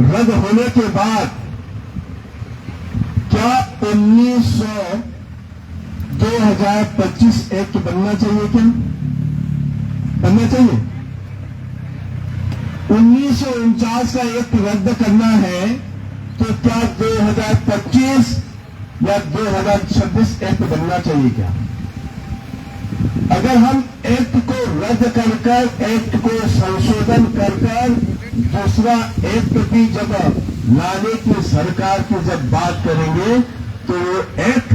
रद्द होने के बाद क्या 2025 एक्ट बनना चाहिए? क्या बनना चाहिए? 1949 का एक्ट रद्द करना है तो क्या 2025 या 2026 एक्ट बनना चाहिए? क्या अगर हम एक्ट को रद्द कर एक्ट को संशोधन कर दूसरा एक्ट भी जब लाने की सरकार की जब बात करेंगे तो वो एक्ट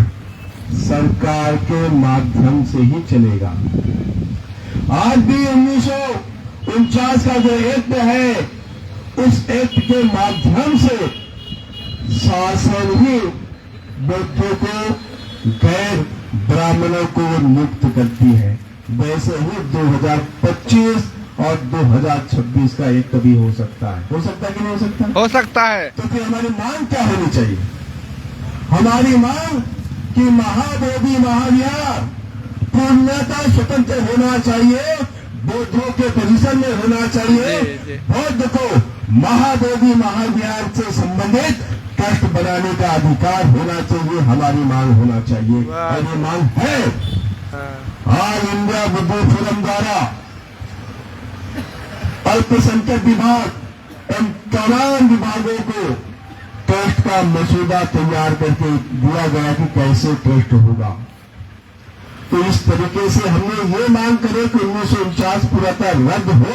सरकार के माध्यम से ही चलेगा। आज भी 1949 का जो एक्ट है उस एक्ट के माध्यम से शासन ही बौद्धों को गैर ब्राह्मणों को नियुक्त करती है। वैसे ही 2025 और 2026 का एक कभी हो सकता है। हो सकता है कि नहीं हो सकता? हो सकता है। तो फिर हमारी मांग क्या होनी चाहिए? हमारी मांग कि महाबोधि महाविहार पूर्णतः स्वतंत्र होना चाहिए, बौद्धों के पोजीशन में होना चाहिए। बौद्ध को महाबोधि महाविहार से संबंधित ट्रस्ट बनाने का अधिकार होना चाहिए, हमारी मांग होना चाहिए। और ये मांग है। ऑल इंडिया बुद्ध फोरम द्वारा अल्पसंख्यक विभाग एवं तमाम विभागों को ट्रस्ट का मसौदा तैयार करके दिया गया कि कैसे ट्रस्ट होगा। तो इस तरीके से हमने ये मांग करे कि 1949 पूरा रद्द हो,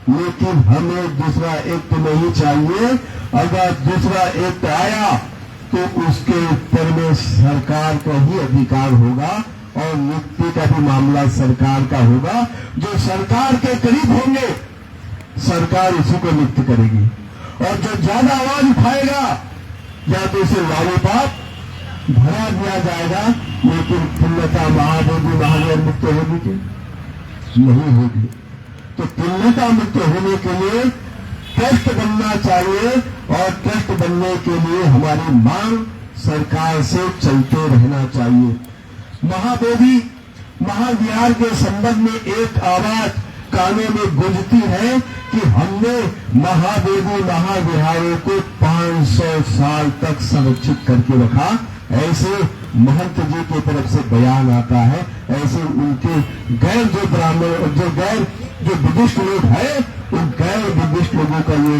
लेकिन हमें दूसरा एक्ट नहीं चाहिए। अगर दूसरा एक्ट आया तो उसके ऊपर में सरकार का ही अधिकार होगा और नियुक्ति का भी मामला सरकार का होगा। जो सरकार के करीब होंगे सरकार उसी को नियुक्त करेगी, और जो ज्यादा आवाज उठाएगा या तो उसे लॉलीपॉप भरा दिया जाएगा। लेकिन पूर्णता महाबोधि महावीर मुक्त होगी कि नहीं होगी? तो पूर्णता मुक्त होने के लिए ट्रस्ट बनना चाहिए, और ट्रस्ट बनने के लिए हमारी मांग सरकार से चलते रहना चाहिए। महाबोधि महाविहार के संबंध में एक आवाज कानों में गूंजती है कि हमने महाबोधि महाविहारों को 500 साल तक संरक्षित करके रखा। ऐसे महंत जी की तरफ से बयान आता है। ऐसे उनके गैर जो ब्राह्मण जो बुद्धिस्ट लोग हैं, उन गैर बुद्धिस्ट लोगों का ये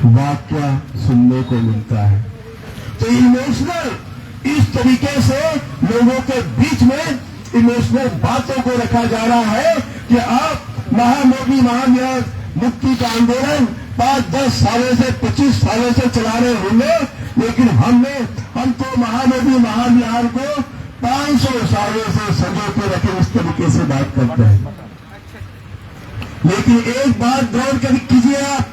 वाक्य सुनने को मिलता है। तो इमोशनल इस तरीके से लोगों के बीच में इमोशनल बातों को रखा जा रहा है कि आप महाबोधि महाविहार मुक्ति का आंदोलन 5-10 सालों से 25 सालों से चला रहे होंगे, लेकिन हम तो महाबोधि महाविहार को 500 सालों से सजो के रखे, इस तरीके से बात करते हैं। लेकिन एक बात गौर कर कीजिए आप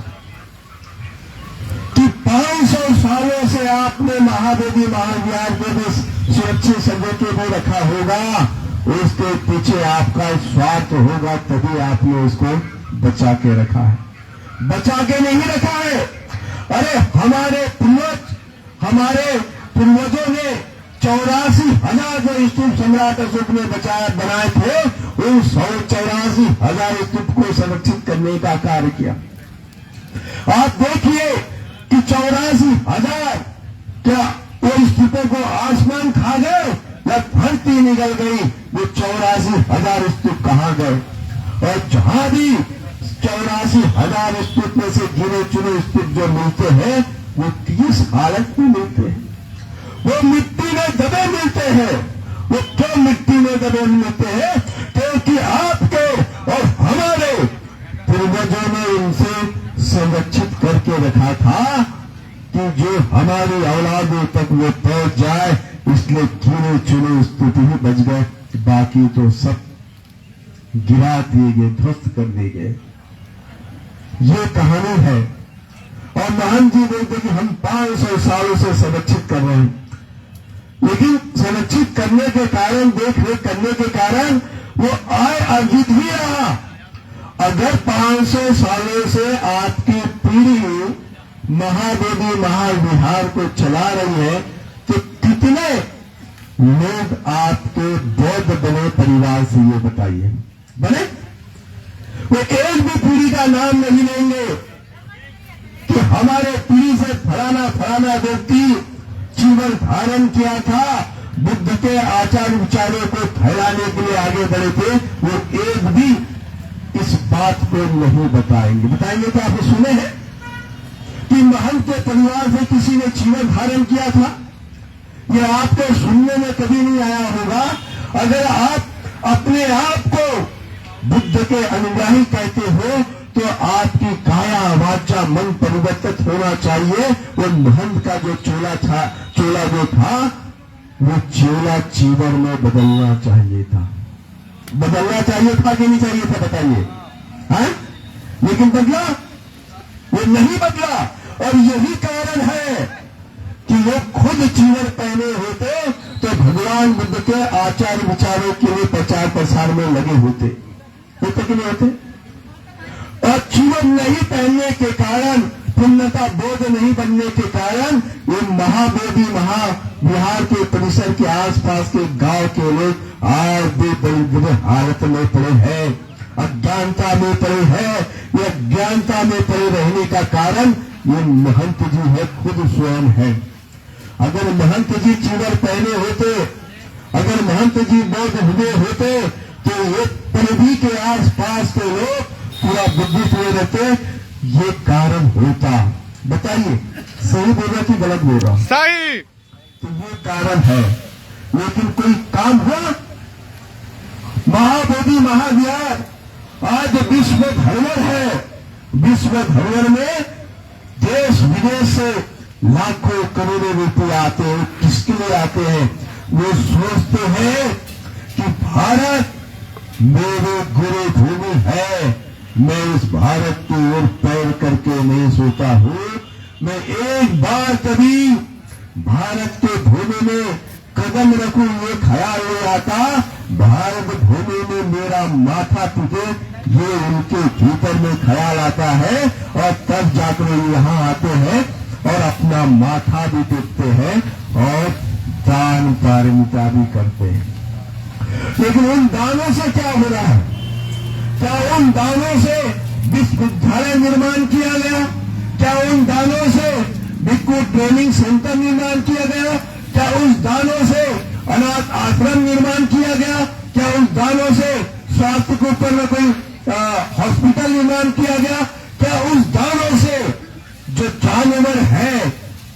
कि 500 सालों से आपने महाबोधि महाविहार को बस सुरक्षित सजो के वो रखा होगा, उसके पीछे आपका स्वार्थ होगा, तभी आपने उसको बचा के रखा है। बचा के नहीं रखा है। अरे हमारे पूर्वजों ने 84,000 जो स्तूप सम्राट अशोक ने बनाए थे, उन 184,000 स्तूप को संरक्षित करने का कार्य किया। आप देखिए कि 84,000 क्या वो स्तूपों को आसमान खा गए या धरती निकल गई? वो 84,000 स्तूप कहां गए? और जहां भी 84,000 स्तूप में से गिने चुने स्तूप जो मिलते हैं, वो किस हालत में मिलते हैं? वो मिट्टी में दबे मिलते हैं। वो क्यों मिट्टी में दबे मिलते हैं? क्योंकि आपके और हमारे पूर्वजों ने इनसे संरक्षित करके रखा था कि जो हमारी औलादों तक वो पहुंच जाए, इसलिए गिने चुने स्तूप ही बच गए, बाकी तो सब गिरा दिए गए, ध्वस्त कर दिए गए। ये कहानी है। और महान जी बोलते कि हम 500 सालों से संरक्षित कर रहे हैं, लेकिन संरक्षित करने के कारण, देख रेख करने के कारण वो आय अर्जित ही रहा। अगर 500 सालों से आपकी पीढ़ी महाबोधि महाविहार को चला रही है, तो कितने लोग आपके बौद्ध बने परिवार से, ये बताइए। बने? वो एक भी पीढ़ी का नाम नहीं लेंगे हमारे पीढ़ी से फलाना फलाना व्यक्ति चीवर धारण किया था, बुद्ध के आचार विचारों को फैलाने के लिए आगे बढ़े थे, वो एक भी इस बात को नहीं बताएंगे। बताएंगे तो आपने सुने हैं कि महंत के परिवार से किसी ने चीवर धारण किया था? यह आपको सुनने में कभी नहीं आया होगा। अगर आप अपने आप को बुद्ध के अनुयायी कहते हो तो आपकी काया वाचा मन परिवर्तित होना चाहिए। वो महंत का जो चोला जो था वो चोला चीवर में बदलना चाहिए था। बदलना चाहिए था कि नहीं चाहिए था? बताइए। हाँ, लेकिन बदला? वो नहीं बदला। और यही कारण है कि वो खुद चीवर पहने होते तो भगवान बुद्ध के आचार विचारों के लिए प्रचार प्रसार में लगे होते कि नहीं होते? और चीवर नहीं पहनने के कारण, पुण्यता बोध नहीं बनने के कारण ये महाबोधि महाविहार के परिसर के आसपास के गांव के लोग आज भी बड़ी बुरी हालत में पड़े हैं, अज्ञानता में पड़े हैं। ये अज्ञानता में पड़े रहने का कारण ये महंत जी है, खुद स्वयं है। अगर महंत जी चीवर पहने होते, अगर महंत जी बौद्ध हुए होते तो ये परिधि के आसपास के लोग पूरा बुद्धिस्ट हुए रहते, ये कारण होता। बताइए, सही बोल रहा कि गलत बोल रहा? सही। तो ये कारण है, लेकिन कोई काम हुआ? महाबोधि महाविहार आज विश्व धरोहर है। विश्व धरोहर में देश विदेश से लाखों करोड़ों रुपये आते हैं। किसके लिए आते हैं? वो सोचते हैं कि भारत मेरे गुरु भूमि है, मैं इस भारत की ओर पैर करके नहीं सोता हूं। मैं एक बार कभी भारत के भूमि में कदम रखूं, ये ख्याल नहीं आता। भारत भूमि में मेरा माथा टूटे, ये उनके भीतर में ख्याल आता है। और तब जाकर यहाँ आते हैं और अपना माथा भी टेकते हैं और दान पारमिता भी करते हैं। लेकिन उन दानों से क्या हो रहा है? क्या उन दानों से विश्वविद्यालय निर्माण किया गया? क्या उन दानों से भिक्खु ट्रेनिंग सेंटर निर्माण किया गया? क्या उस दानों से अनाथ आश्रम निर्माण किया गया? क्या उस दानों से स्वास्थ्य के ऊपर में कोई हॉस्पिटल निर्माण किया गया? क्या उस दानों से जो जानवर है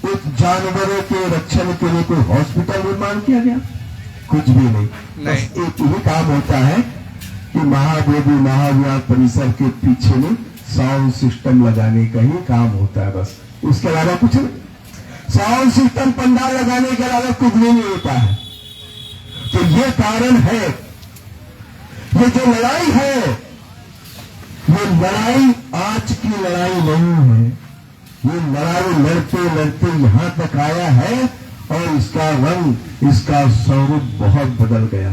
उस जानवरों के रक्षण के लिए कोई हॉस्पिटल निर्माण किया गया? कुछ भी नहीं। बस एक ही काम होता है कि महाबोधि महाविहार परिसर के पीछे में साउंड सिस्टम लगाने का ही काम होता है, बस। उसके अलावा कुछ नहीं। साउंड सिस्टम पंडाल लगाने के अलावा कुछ भी नहीं होता है। तो ये कारण है, ये जो लड़ाई है, ये लड़ाई आज की लड़ाई नहीं है। ये लड़ाई लड़ते लड़ते यहां तक आया है और इसका रंग, इसका स्वरूप बहुत बदल गया।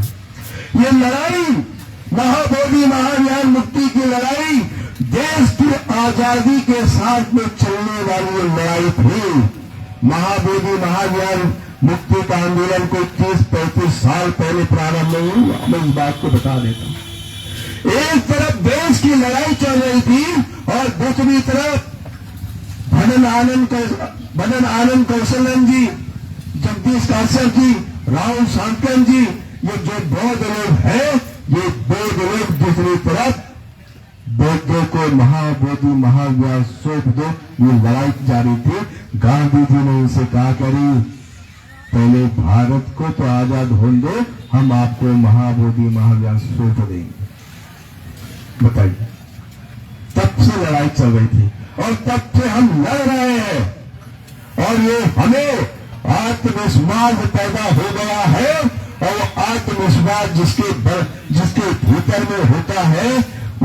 ये लड़ाई महाबोधि महाविहार मुक्ति की लड़ाई देश की आजादी के साथ में चलने वाली ये लड़ाई थी। महाबोधि महाविहार मुक्ति का आंदोलन को 30-35 साल पहले प्रारंभ नहीं हुआ। मैं इस बात को बता देता हूं। एक तरफ देश की लड़ाई चल रही थी और दूसरी तरफ भजन आनंद कौशलन जी, जगदीश कासर जी, राहुल सांकन जी, ये जो बौद्ध लोग हैं, ये बौद्ध लोग दूसरी तरफ बौद्धों को महाबोधि महाविहार सौंप दो, ये लड़ाई जारी थी। गांधी जी ने इसे कहा करी, पहले भारत को तो आजाद होने दो, हम आपको महाबोधि महाविहार सौंप देंगे। बताइए, तब से लड़ाई चल रही थी और तब से हम लड़ रहे हैं। और ये हमें आत्मविश्वास पैदा हो गया है और आत्मविश्वास जिसके भीतर में होता है,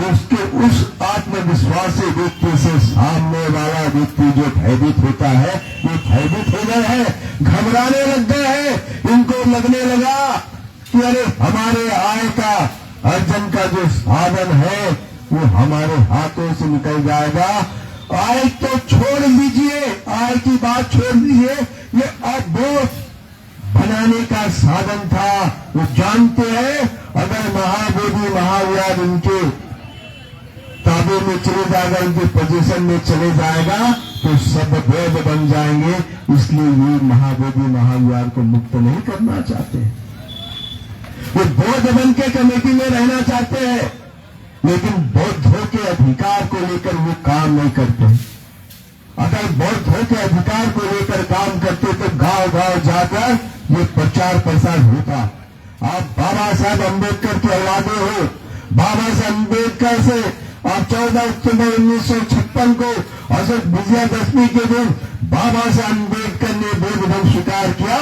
उसके उस आत्मविश्वासी व्यक्ति से सामने वाला व्यक्ति जो भयभीत होता है, ये भयभीत हो गए हैं, घबराने लग गए हैं। इनको लगने लगा कि अरे हमारे आय का अर्जन का जो साधन है वो हमारे हाथों से निकल जाएगा। आय तो छोड़ दीजिए, आय की बात छोड़ दीजिए, ये अब वोट बनाने का साधन था। वो जानते हैं अगर महाबोधि महाविहार इनके ताबे में चले जाएगा, इनके पोजीशन में चले जाएगा, तो सब बौद्ध बन जाएंगे। इसलिए ये महाबोधि महाविहार को मुक्त नहीं करना चाहते। वो बौद्ध बन के कमेटी में रहना चाहते हैं, लेकिन बौद्धों के अधिकार को लेकर वो काम नहीं करते। अगर बौद्धों के अधिकार को लेकर काम करते तो गांव गांव जाकर ये प्रचार प्रसार होता। आप बाबा साहब अम्बेडकर के औलादे हो। बाबा साहब अम्बेडकर से आप 14 अक्टूबर 1956 को अशोक विजयादशमी के दिन बाबा साहब अम्बेडकर ने बौद्ध धर्म स्वीकार किया,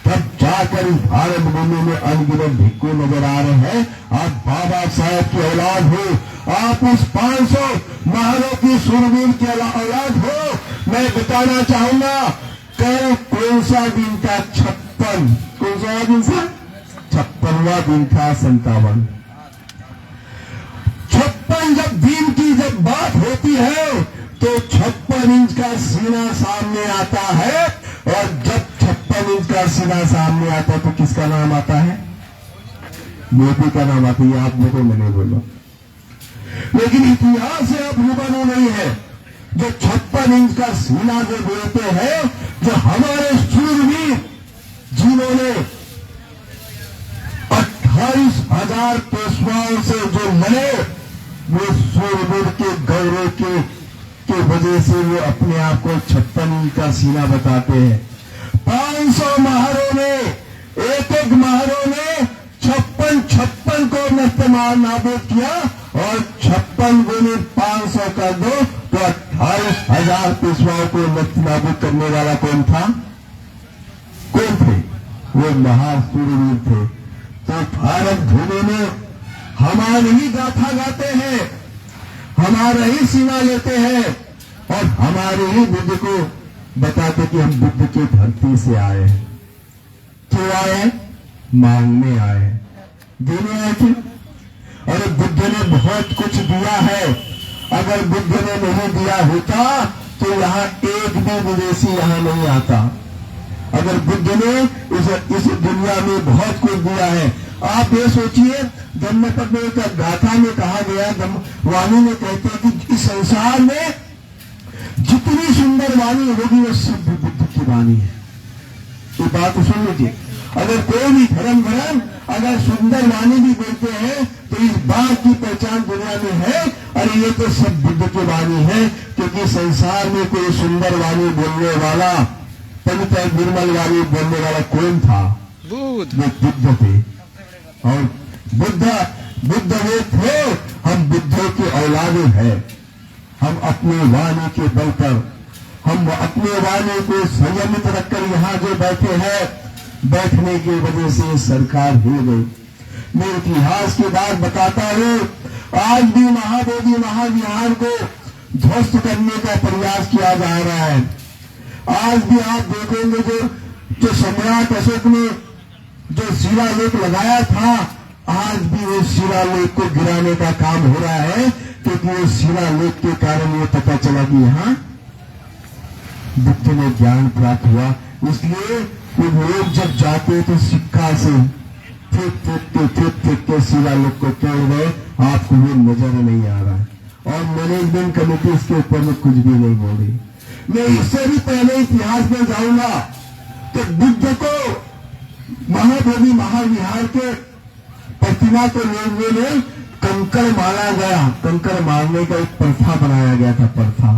तब जाकर इस भारत भूमि में अनगिनत भिक्खु नजर आ रहे हैं। आप बाबा साहब की औलाद हो, आप उस 500 महारों की सूरवीर की औलाद हो। मैं बताना चाहूंगा, कल कौन सा दिन था? 56। कौन सा दिन था? 56वां दिन था। 57 जब दिन की जब बात होती है तो 56 इंच का सीना सामने आता है, और जब 56 इंच का सीना सामने आता है तो किसका नाम आता है? मोदी का नाम आता है। आप लोगों मैंने बोला, लेकिन इतिहास से अब रूबरू नहीं है। जो 56 इंच का सीना जो बोलते हैं, जो हमारे शूरवीर जिन्होंने 28,000 पेशवाओं से जो लड़े, वो सूरवीर के गौरव के वजह से वो अपने आप को 56 इंच का सीना बताते हैं। 500 महारों ने, एक महारों ने 56 को नस्तमाल नाबूद किया, और 56 गुने 500 कर दो तो 28,000 पेशवाओं को नस्तनाबूद करने वाला कौन था? कौन थे? वो महासूरवीर थे। तो भारत भूमि में हमारी ही गाथा गाते हैं, हमारा ही सीना लेते हैं, और हमारे ही बुद्ध को बताते कि हम बुद्ध की धरती से आए हैं। क्यों आए हैं? मांगने आए हैं, देने आए थे। और बुद्ध ने बहुत कुछ दिया है। अगर बुद्ध ने नहीं दिया होता तो यहाँ एक भी विदेशी यहाँ नहीं आता। अगर बुद्ध ने इस दुनिया में बहुत कुछ दिया है। आप ये सोचिए, धम्मपद का गाथा में कहा गया, वाणी में कहते हैं कि इस संसार में जितनी सुंदर वाणी होगी वो सब बुद्ध की वाणी है। तो बात सुन लीजिए, अगर कोई भी धर्म अगर सुंदर वाणी भी बोलते हैं तो इस बात की पहचान दुनिया में है, और ये तो सब बुद्ध की वाणी है। क्योंकि संसार में कोई सुंदर वाणी बोलने वाला, पवित्र निर्मल वाणी बोलने वाला कौन था? बुद्ध थे। और बुद्ध वे थे। हम बुद्धों के औलादे हैं। हम अपने वाणी के बल पर, हम अपने वाणी को संयमित रखकर यहाँ जो बैठे हैं, बैठने की वजह से सरकार हिल गई। मैं इतिहास की बात बताता हूँ। आज भी महाबोधि महाविहार को ध्वस्त करने का प्रयास किया जा रहा है। आज भी आप देखेंगे जो सम्राट अशोक ने जो शिलालेख लगाया था, आज भी वो शिलालेख को गिराने का काम हो रहा है। क्योंकि वो शिलालेख के कारण ये पता चला कि यहाँ बुद्ध ने ज्ञान प्राप्त हुआ। इसलिए वो लोग जब जाते तो सिक्का से फेंक के शिलालेख को तोड़ गए। आपको वो नजर नहीं आ रहा है, और मैनेजमेंट कमेटी इसके ऊपर में कुछ भी नहीं बोल रही। मैं इससे भी पहले इतिहास में जाऊंगा तो बुद्ध को महाबोधि महाविहार के प्रतिमा को लोगों ने कंकड़ मारा गया। कंकड़ मारने का एक प्रथा बनाया गया था। प्रथा,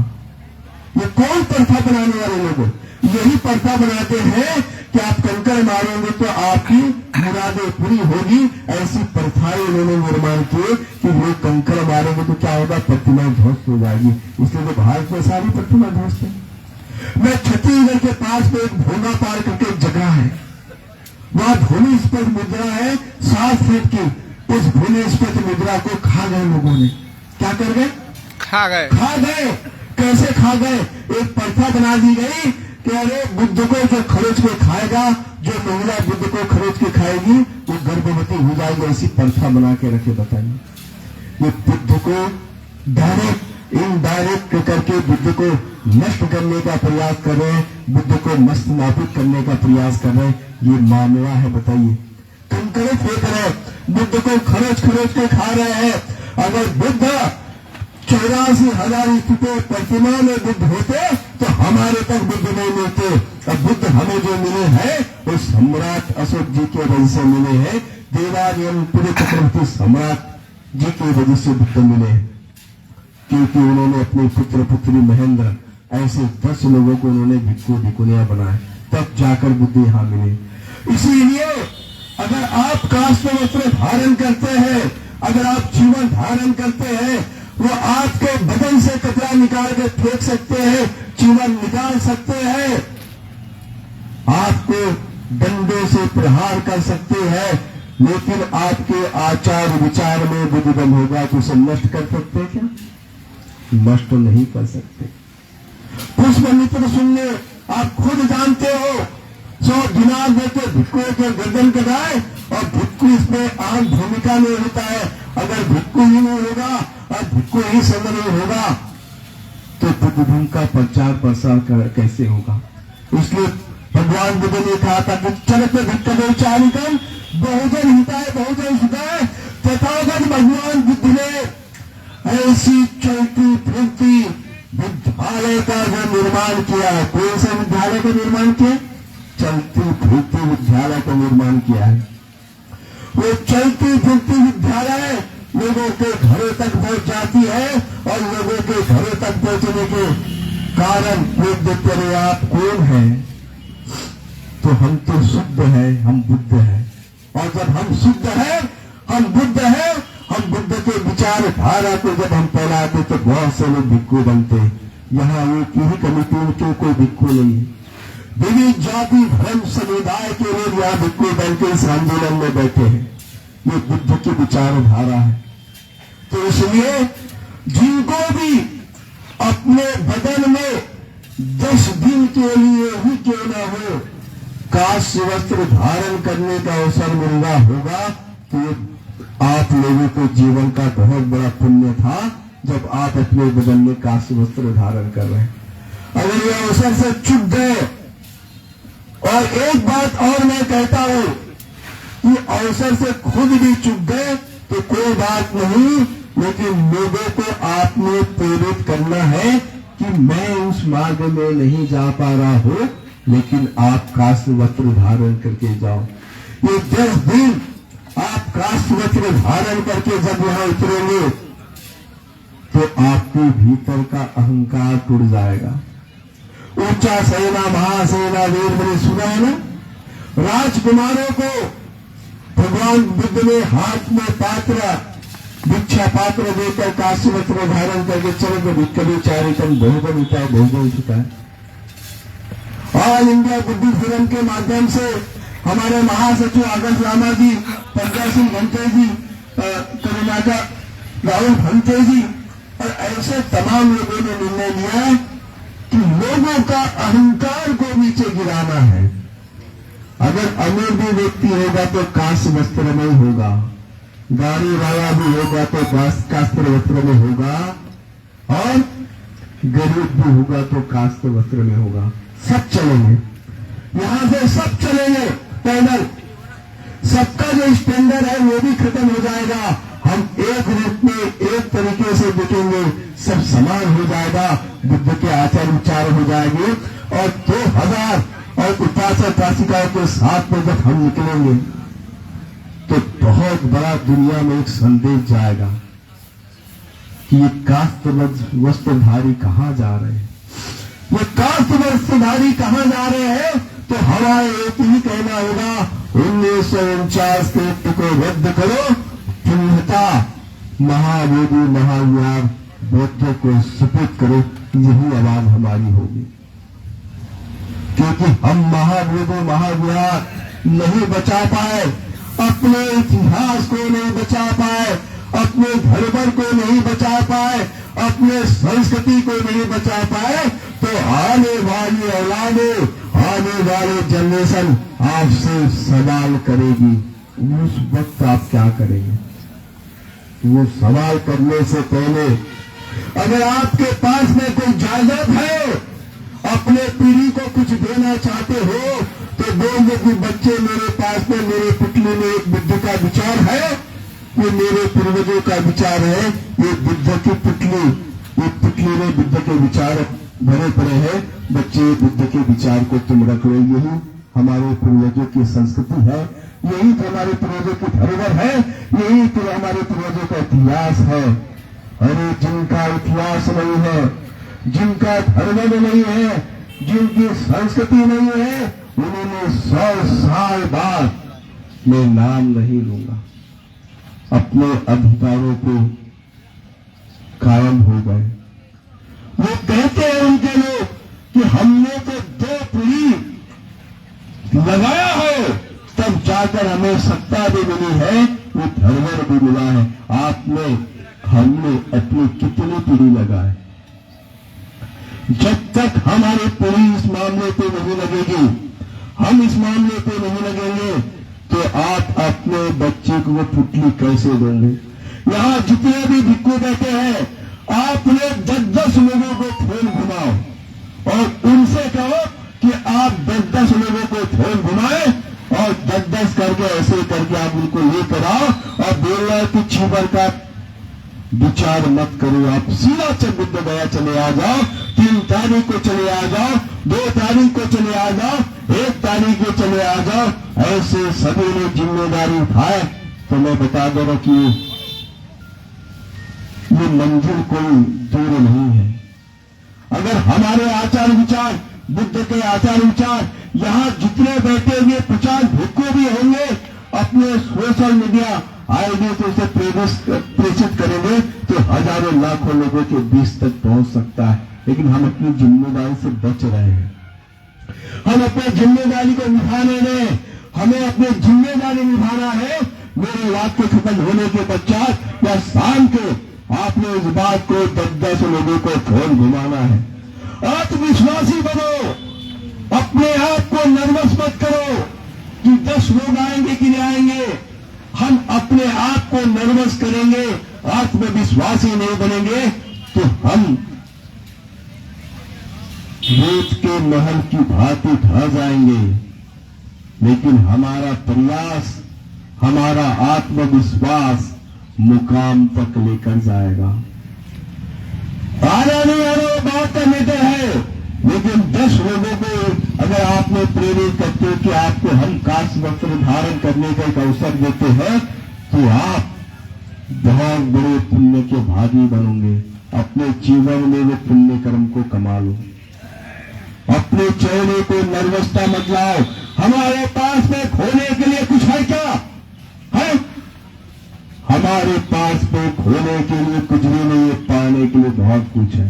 ये कौन प्रथा बनाने वाले लोग? यही प्रथा बनाते हैं कि आप कंकड़ मारेंगे तो आपकी मुरादें पूरी होगी। ऐसी प्रथाएं उन्होंने निर्माण किए कि लोग कंकड़ मारेंगे तो क्या होगा? प्रतिमा ध्वस्त हो जाएगी। इसलिए तो भारत में सारी प्रतिमा ध्वस्त है। मैं छत्तीसगढ़ के पास में एक भोंगा पार करके एक जगह है, वहां भूमि स्फीत मुद्रा है 7 फीट की। उस भूमि स्फीत मुद्रा को खा गए लोगों ने। क्या कर गए? खा गए। कैसे खा गए? एक प्रथा बना दी गई कि अरे बुद्ध को जो खरोच के खाएगा, जो महिला बुद्ध को खरोच के खाएगी वो गर्भवती हो जाएगी। ऐसी प्रथा बना के रखे। बताइए, ये बुद्ध को डायरेक्ट इनडायरेक्ट करके बुद्ध को नष्ट करने का प्रयास कर रहे हैं, बुद्ध को मस्त नाबूद करने का प्रयास कर रहे हैं। ये मामला है। बताइए, कंकड़े फेंक रहे, बुद्ध को खरोच के खा रहे हैं। अगर बुद्ध 84,000 प्रतिमा में बुद्ध होते तो हमारे तक बुद्ध नहीं मिलते। अब बुद्ध हमें जो मिले हैं वो सम्राट अशोक जी के वजह से मिले हैं। देवानियम पूरे चक्रवर्ती सम्राट जी की वजह से बुद्ध मिले हैं, क्योंकि उन्होंने अपने पुत्र पुत्री महेंद्र ऐसे 10 लोगों को उन्होंने भिक्खु भिक्खुनियां बनाए, तब जाकर बुद्ध यहाँ मिले। इसीलिए अगर आप काष्ठ वस्त्र धारण करते हैं, अगर आप जीवन धारण करते हैं, वो आपके बदन से कपड़ा निकाल के फेंक सकते हैं, जीवन निकाल सकते हैं, आपको डंडों से प्रहार कर सकते हैं, लेकिन आपके आचार विचार में बुद्धिज्म होगा तो उसे नष्ट कर सकते हैं क्या? नष्ट नहीं कर सकते। पुष्प मित्र सुनने आप खुद जानते हो, 100 दिनार देकर भिक्खु के गर्दन कटाए और भिक्खु इसमें अहम भूमिका में होता है। अगर भिक्खु ही नहीं होगा और भिक्खु ही संग नहीं होगा तो बुद्धिज्म का प्रचार प्रसार कैसे होगा? इसलिए भगवान बुद्ध ने कहा था कि चलत भिक्खवे चारिकम बहुजन हिताय बहुजन सुखाय। तथागत भगवान बुद्ध ने ऐसी चलती फिरती विद्यालय का जो निर्माण किया है। कौन सा विद्यालय का निर्माण किया? चलती फिरती विद्यालय का निर्माण किया है। वो चलती फिरती विद्यालय लोगों के घरों तक पहुंच जाती है और लोगों के घरों तक पहुंचने के कारण लोग देखते रहे आप कौन है, तो हम तो शुद्ध है, हम बुद्ध है। और जब हम शुद्ध है, हम बुद्ध है, हम बुद्ध के विचारधारा को जब हम फैलाते तो बहुत से लोग भिक्खु बनते। यहाँ एक ही कमिटी के कोई भिक्खु नहीं है, विविध जाति धर्म समुदाय के लोग यहाँ भिक्खु बन के इस आंदोलन में बैठे हैं। ये बुद्ध की विचारधारा है। तो इसलिए जिनको भी अपने बदन में 10 दिन के लिए ही क्यों न हो काष्ठ वस्त्र धारण करने का अवसर मिल रहा होगा, तो आप लोगों को जीवन का बहुत बड़ा पुण्य था जब आप अपने बदन में काष्ठ वस्त्र धारण कर रहे हैं। अगर ये अवसर से चूक गए, और एक बात और मैं कहता हूं कि अवसर से खुद भी चूक गए तो कोई बात नहीं, लेकिन लोगों को आपने प्रेरित करना है कि मैं उस मार्ग में नहीं जा पा रहा हूं, लेकिन आप काष्ठ वस्त्र धारण करके जाओ। ये 10 दिन आप काष्ठ वस्त्र धारण करके जब यहां उतरेंगे तो आपके भीतर का अहंकार टूट जाएगा। ऊंचा सेना महासेना वीर मैंने सुना है ना, राजकुमारों को भगवान बुद्ध ने हाथ में पात्र भिक्षा पात्र देकर काष्ठ वस्त्र धारण करके चलो भिक्खवे चारिकम बहुजन हिताय बहुजन सुखाय। ऑल इंडिया बुद्धिस्ट फोरम के माध्यम से हमारे महासचिव आगस्ट लामा जी, पंजा सिंह भंते जी, कर्नाटक राहुल भंते जी और ऐसे तमाम लोगों ने निर्णय लिया है कि लोगों का अहंकार को नीचे गिराना है। अगर अमीर भी व्यक्ति होगा तो काष्ठ वस्त्र में होगा, गाड़ी वाला भी होगा तो काष्ठ वस्त्र में होगा, और गरीब भी होगा तो काष्ठ वस्त्र में होगा। सब चलेंगे, यहां से सब चलेंगे पैदल। सबका जो स्टैंडर्ड है वो भी खत्म हो जाएगा। हम एक रूप में एक तरीके से दिखेंगे, सब समान हो जाएगा, बुद्ध के आचार विचार हो जाएंगे। और 2000 और उपासक उपासिकाओं के साथ में जब हम निकलेंगे तो बहुत बड़ा दुनिया में एक संदेश जाएगा कि ये काष्ठ वस्त्रधारी कहां जा रहे हैं, ये काष्ठ वस्त्रधारी कहां जा रहे हैं। तो हमारा एक ही कहना होगा, 1949 के एक्ट को रद्द करो, पुण्यता महाबोधि महाविहार बौद्धों को सुपुर्द करो। यही आवाज हमारी होगी, क्योंकि हम महाबोधि महाविहार नहीं बचा पाए, अपने इतिहास को नहीं बचा पाए, अपने धरोहर को नहीं बचा पाए, अपने संस्कृति को नहीं बचा पाए, तो आने वाली औलादें, आने वाले जनरेशन आपसे सवाल करेगी। उस वक्त आप क्या करेंगे? वो सवाल करने से पहले अगर आपके पास में कोई जायदाद है, अपने पीढ़ी को कुछ देना चाहते हो, तो बोल दो कि बच्चे मेरे पास में मेरे पुतली में एक बुद्ध का विचार है, ये मेरे पूर्वजों का विचार है, ये बुद्ध की पुतली, ये पुतली में बुद्ध के विचार भरे पड़े हैं। बच्चे, बुद्ध के विचार को तुम रख लो, यही हमारे पूर्वजों की संस्कृति है, यही तो हमारे पूर्वजों की धरोहर है, यही तो हमारे पूर्वजों का इतिहास है। अरे जिनका इतिहास नहीं है, जिनका धर्म नहीं है, जिनकी संस्कृति नहीं है, उन्होंने 100 साल बाद, मैं नाम नहीं लूंगा, अपने अधिकारों को कायम हो गए। वो कहते हैं उनके लोग कि हमने तो 2 पीढ़ी लगाया है, तब जाकर हमें सत्ता भी मिली है, वो धरोहर भी मिला है। हमने अपनी कितनी पीढ़ी लगाए? जब तक हमारी पीढ़ी इस मामले पे नहीं लगेगी, हम इस मामले पे नहीं लगेंगे, तो आप अपने बच्चे को वो पुतली कैसे देंगे? यहां जितने भी भिक्खु बैठे हैं, आपने 10-10 लोगों को फोन घुमाओ और उनसे कहो कि आप 10-10 लोगों को फोन घुमाए और 10-10 करके ऐसे करके आप उनको ये कराओ और बोल रहे कि छीबर का विचार मत करो, आप सीधा बुद्ध गया चले आ जाओ, 3 तारीख को चले आ जाओ, 2 तारीख को चले आ जाओ, 1 तारीख को चले आ जाओ। ऐसे सभी ने जिम्मेदारी उठाए तो मैं बता दे रहा कि ये मंजिल कोई दूर नहीं है। अगर हमारे आचार विचार, बुद्ध के आचार विचार, यहां जितने बैठे हुए 50 भिक्खु भी होंगे, अपने सोशल मीडिया आईडी से उसे प्रेषित करेंगे तो हजारों लाखों लोगों के बीच तक पहुंच सकता है। लेकिन हम अपनी जिम्मेदारी से बच रहे हैं। हम अपनी जिम्मेदारी को निभाने में, हमें अपनी जिम्मेदारी निभाना है। मेरे वाक्य खत्म होने के पश्चात या शाम को आपने इस बात को 10-10 लोगों को फोन घुमाना है। आत्मविश्वासी बनो, अपने आप को नर्वस मत करो कि 10 लोग आएंगे कि नहीं आएंगे। हम अपने आप को नर्वस करेंगे, आत्मविश्वासी नहीं बनेंगे तो हम रेत के महल की भांति ढह जाएंगे। लेकिन हमारा प्रयास, हमारा आत्मविश्वास मुकाम तक लेकर जाएगा। आना नहीं आना बात करने तो है, लेकिन 10 लोगों को अगर आपने प्रेरित करते हो कि आपको हम काश वस्त्र धारण करने का एक अवसर देते हैं, तो आप बहुत बड़े पुण्य के भागी बनोगे। अपने जीवन में वो पुण्य कर्म को कमा लो। अपने चेहरे को नर्वसता मत लाओ। हमारे पास में खोने के लिए कुछ है क्या? है? हमारे पास में खोने के लिए कुछ भी नहीं है, पाने के लिए बहुत कुछ है।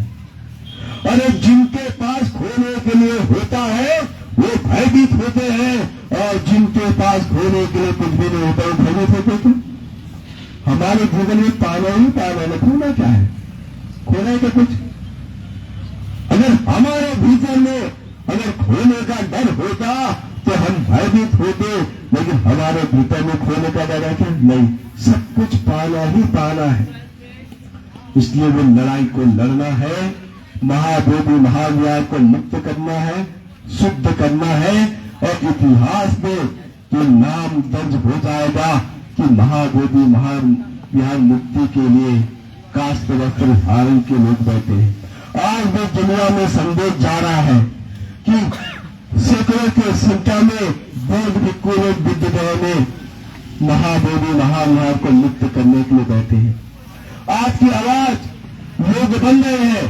अरे जिनके पास खोने के लिए होता है वो भयभीत होते हैं, और जिनके पास खोने के लिए कुछ भी नहीं होता वो भयभीत होते क्यों? हमारे जीवन में पाना ही पाना है, खोना क्या है? खोना है क्या कुछ? अगर हमारे भीतर में अगर खोने का डर होता तो हम भयभीत होते, लेकिन हमारे भीतर में खोने का डर है क्या? नहीं, सब कुछ पाना ही पाना है। इसलिए वो लड़ाई को लड़ना है, महाबोधि महाविहार को मुक्त करना है, शुद्ध करना है, और इतिहास में ये नाम दर्ज हो जाएगा कि महाबोधि महाविहार मुक्ति के लिए काष्ठ वस्त्र धारण के लोग बैठे हैं। आज भी दुनिया में संदेश जा रहा है कि सैकड़ों के संख्या में बौद्ध भिक्खु लोग बुद्ध गया में महाबोधि महाविहार को मुक्त करने के लिए बैठे हैं। आपकी आवाज लोग बन रहे हैं,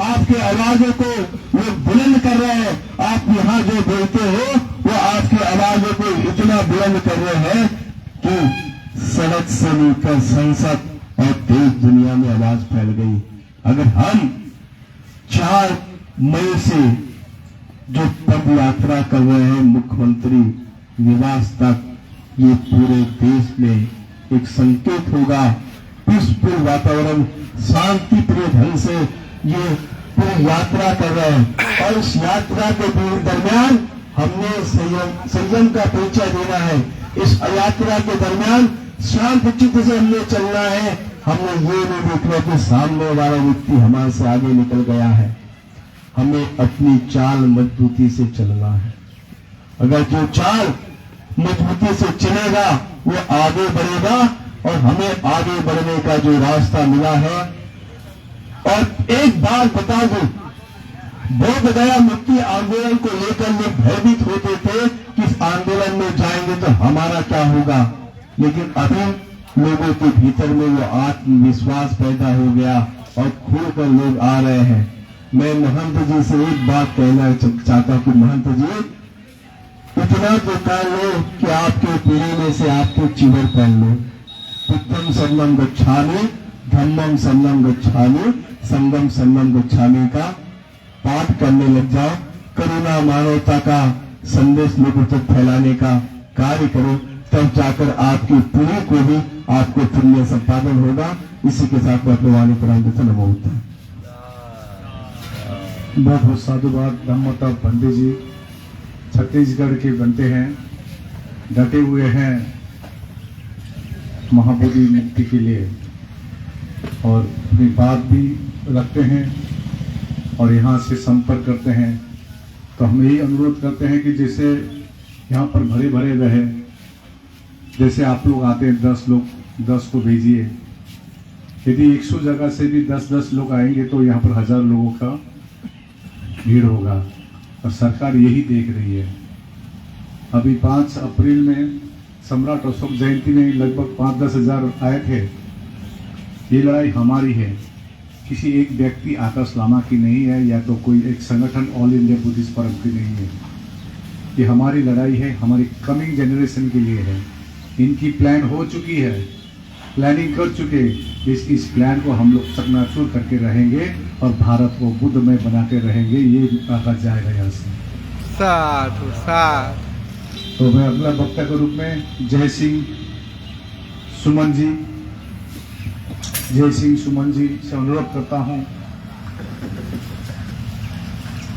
आपके आवाजों को लोग बुलंद कर रहे हैं। आप यहां जो बोलते हो वो आपकी आवाजों को इतना बुलंद कर रहे हैं कि सड़क से लेकर संसद और देश दुनिया में आवाज फैल गई। अगर हम 4 मई से जो पद यात्रा कर रहे हैं मुख्यमंत्री निवास तक, ये पूरे देश में एक संकेत होगा। पीसफुल वातावरण, शांतिप्रिय ढंग से ये पूरी यात्रा कर रहे हैं, और इस यात्रा के दरमियान हमने संयम का परिचय देना है। इस यात्रा के दरमियान शांत चित्त से हमने चलना है। हमने ये नहीं देखना कि सामने वाला व्यक्ति हमारे से आगे निकल गया है। हमें अपनी चाल मजबूती से चलना है। अगर जो चाल मजबूती से चलेगा वो आगे बढ़ेगा, और हमें आगे बढ़ने का जो रास्ता मिला है। और एक बात बता दूं, बोध गया मुक्ति आंदोलन को लेकर लोग भयभीत होते थे कि इस आंदोलन में जाएंगे तो हमारा क्या होगा, लेकिन अभी लोगों के भीतर में वो आत्मविश्वास पैदा हो गया और खुलकर लोग आ रहे हैं। मैं महंत जी से एक बात कहना चाहता हूं कि महंत जी, इतना तो कर लो कि आपके पीढ़ी में से आपको चिवर पहन लो। बुद्धम शरणं गच्छामि, धम्मम शरणं गच्छामि, संगम शरणं गच्छामि का पाठ करने लग जाओ। करुणा मानवता का संदेश लोगों तक फैलाने का कार्य करो, तब जाकर आपकी पीढ़ी को भी आपको पुण्य संपादन होगा। इसी के साथ मैं अपने वाणी पर नमो होता है। बहुत बहुत साधुवाद। धम्मता पंडित जी छत्तीसगढ़ के बनते हैं, डटे हुए हैं महाबोधि मुक्ति के लिए और अपनी बात भी रखते हैं और यहाँ से संपर्क करते हैं। तो हम यही अनुरोध करते हैं कि जैसे यहाँ पर भरे भरे रहे, जैसे आप लोग आते हैं 10 लोग 10 को भेजिए। यदि 100 जगह से भी 10-10 लोग आएंगे तो यहाँ पर 1000 लोगों का भीड़ होगा और सरकार यही देख रही है। अभी 5 अप्रैल में सम्राट अशोक जयंती में लगभग 5-10 हजार आए थे। ये लड़ाई हमारी है, किसी एक व्यक्ति आकाश लामा की नहीं है या तो कोई एक संगठन ऑल इंडिया बुद्धिस्ट फोरम की नहीं है। ये हमारी लड़ाई है, हमारी कमिंग जनरेशन के लिए है। इनकी प्लान हो चुकी है, प्लानिंग कर चुके। इस प्लान को हम लोग चकनाचूर करके रहेंगे और भारत को बुद्धमय बना के रहेंगे। ये कहा जाएगा यहाँ से। साधु साधु। तो मैं अगला वक्ता के रूप में जय सिंह सुमन जी से अनुरोध करता हूँ।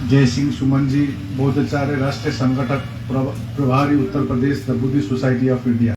जय सिंह सुमन जी, बौद्धाचार्य राष्ट्रीय संगठक प्रभारी Uttar Pradesh the Buddhist Society of India.